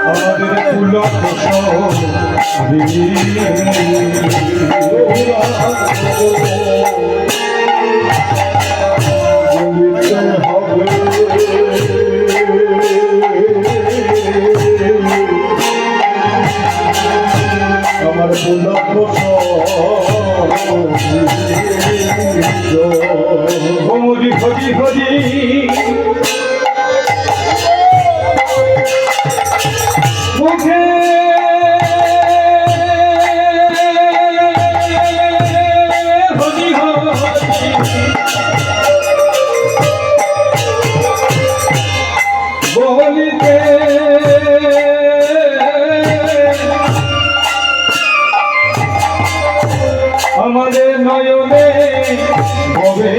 আমাদের পুলক আমার পুলক হরি হরি হরি মুখে হরি বলিতে আমাদের নয়নে হবে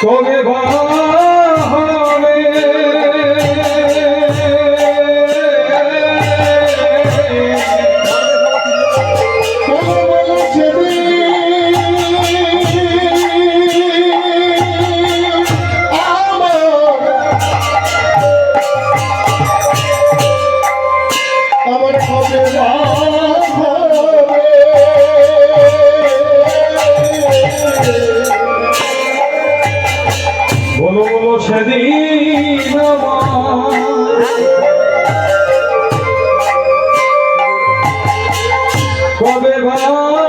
তবে ভাবে আমার কবে বলো বলো সেদিন কবে ভাবে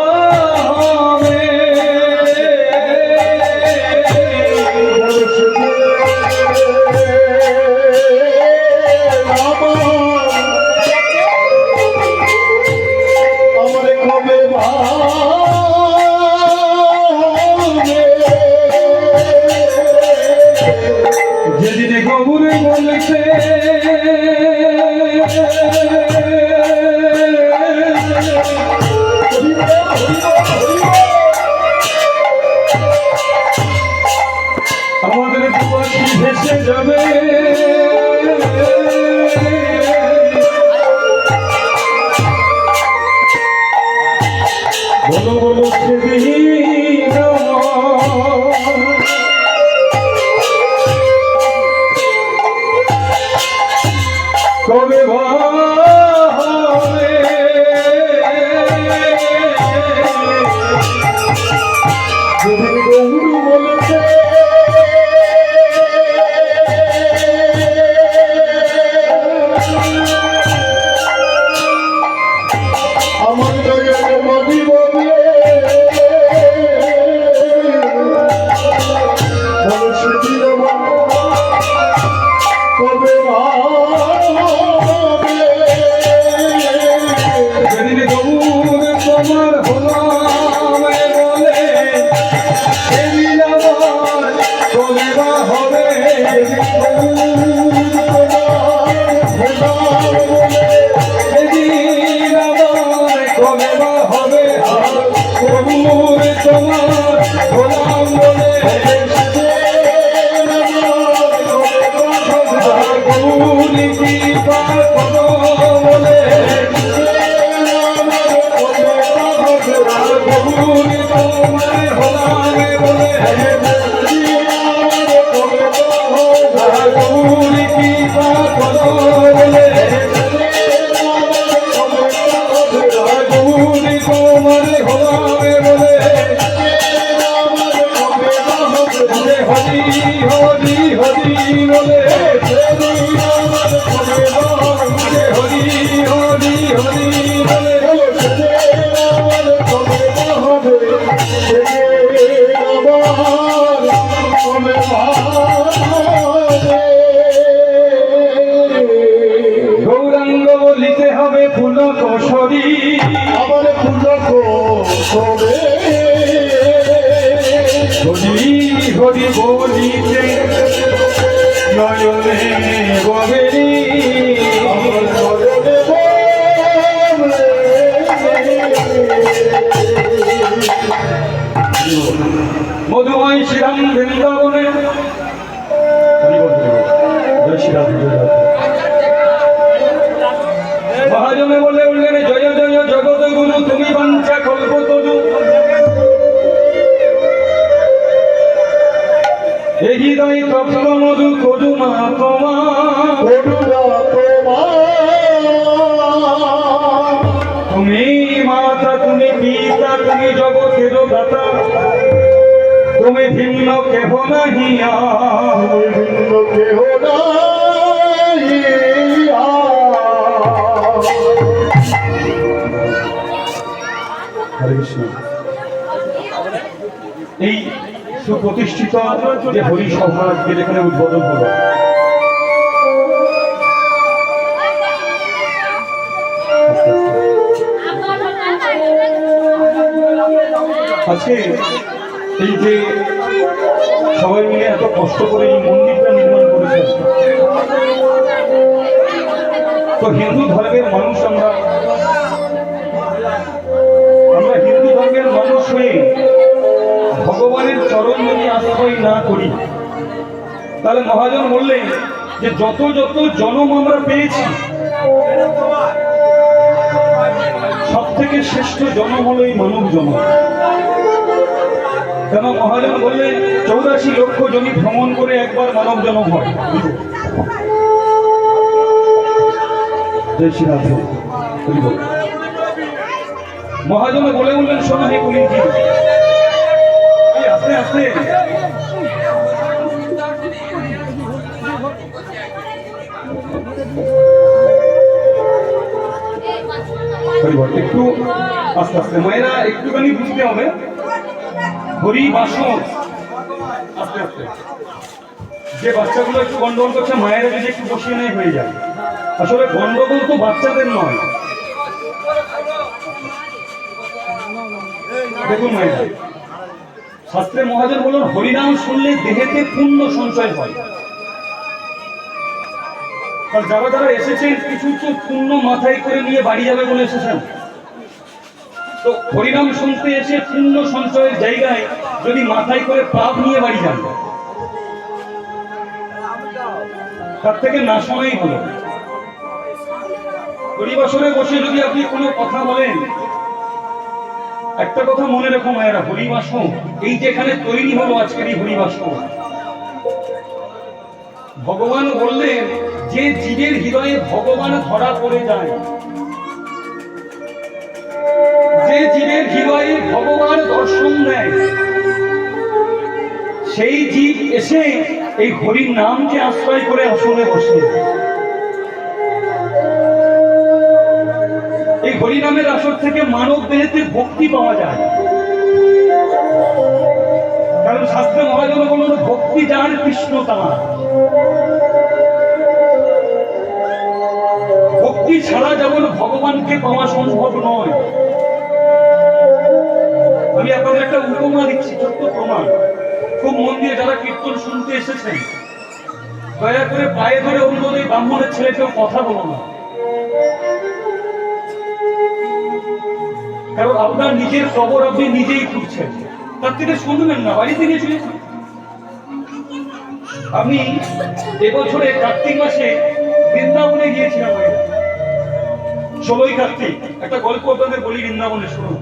আমার কবে যেদিনে গবুরে বলেছে আমাদের পাখি ভেসে যাবে বলো বলো সেদিন কবে ভাবে যেদিন গৌর বলেছে আমার দয়াল মনি বলে সেদিন কবে যেদিন গৌর তোমার হলাম বলে সেদিন আমার কবে হবে সেদিন আমার কবে হবে গৌর তোমার হলাম বলে গৌরী কি পাখো বলে গৌরী তোমার হলাম বলে গৌরী কি পাখো বলে গৌরী তোমার হলাম বলে হরি হরি হরি বলে হরি হরি হরি বলে গৌরাঙ্গ বলিতে হবে পুলক শরী, আমার পুলক শরী, হরি হরি বলিতে নয়নে গভীরি, আমার নয়নে মধুময় শ্রীরাম বৃন্দাবনে মহাজনে বলে উঠলেন জয় জয় জগত গুরু তুমি বাঞ্ছা কল্প তরু, এই হৃদয় তপ্ত মধু করুণা তোমার, তুমি মাতা তুমি পিতা তুমি জগতের দাতা, তুমি ভিন্ন কেহ নাহি ভিন্ন কেহ নাই। হরে কৃষ্ণ। এই সুপ্রতিষ্ঠিত যে হরিসভা আজকে যেখানে উদ্বোধন হলো, আজকে এই যে সবাই মিলে এত কষ্ট করে এই মন্দিরটা নির্মাণ করেছেন, তো হিন্দু ধর্মের মানুষ আমরা হিন্দু ধর্মের মানুষ হয়ে ভগবানের চরণ যদি আশ্রয় না করি, তাহলে মহাজন বললেন যে যত যত জন্ম আমরা পেয়েছি সব থেকে শ্রেষ্ঠ জন্ম হলো এই মানব জন্ম। কেন মহাজন বললেন 84 লক্ষ জমি ভ্রমণ করে একবার মানব জন্ম হয়। জয় শ্রী রাধে। মহাজন বলে বললেন শোনো হে পুলিশজি, আস্তে আস্তে একটু আস্তে আস্তে মায়েরা একটুখানি বুঝতে হবে। হরি বাসন আস্তে আস্তে যে বাচ্চাগুলো একটু গন্ডগোল করছে মায়েরা যদি একটু বসিয়ে নেয় হয়ে যায়। আসলে গন্ডগোল তো বাচ্চাদের নয়। দেখুন মায়েরা, শাস্ত্রে মহাজন বলুন হরিনাম শুনলে দেহেতে পুণ্য সঞ্চয় হয়। আর যারা যারা এসেছেন কিছু তো পুণ্য মাথায় করে নিয়ে বাড়ি যাবে বলে এসেছেন, তো হরিনাম শুনতে এসে পুণ্য সঞ্চয়ের জায়গায় যদি মাথায় করে পাপ নিয়ে বাড়ি যান, তার থেকে না শোনাই হলো। হরিবাসরে বসে যদি আপনি কোনো কথা বলেন, একটা কথা মনে রেখো মায়েরা, হরিবাসন এই যেখানে তৈরি হলো আজকের এই হরিবাসন, ভগবান বললেন যে জীবের হৃদয়ে ভগবান ধরা পড়ে যায়, যে জীবের হৃদয়ে ভগবান দর্শন দেয়, সেই জীব এসে এই হরির নামকে আশ্রয় করে আসনে বসে। এই হরিনামের আসর থেকে মানব দেহেতে ভক্তি পাওয়া যায়। কারণ শাস্ত্রে মহাজন বলল ভক্তি যার কৃষ্ণ তার। ভক্তি ছাড়া যেমন ভগবানকে পাওয়া সম্ভব নয়। আমি আপনাদের একটা উপমা দিচ্ছি, ছোট্ট প্রমাণ। খুব মন দিয়ে যারা কীর্তন শুনতে এসেছেন, দয়া করে পায়ে ধরে অনুরোধ, এই ব্রাহ্মণের ছেলে কেউ কথা বলো না। কারণ আপনার নিজের খবর আপনি নিজেই খুঁজছেন, তার থেকে শুনবেন না, বাড়িতে গিয়ে চলে যান। আমি এবছরে কার্তিক মাসে বৃন্দাবনে গিয়েছিলাম। 16ই কার্তিক একটা গল্প আপনাদের বলি, বৃন্দাবনে শুনুন।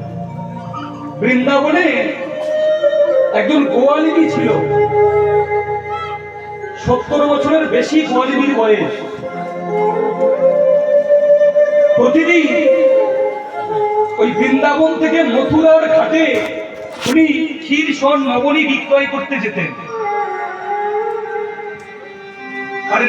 বৃন্দাবনে একজন গোয়ালিনী ছিল, 70 বছরের বেশি গোয়ালিনীর বয়স। প্রতিদিন ওই বৃন্দাবন থেকে মথুরার ঘাটে উনি ক্ষীর স্বর্ণ নবনী বিক্রয় করতে যেতেন। আর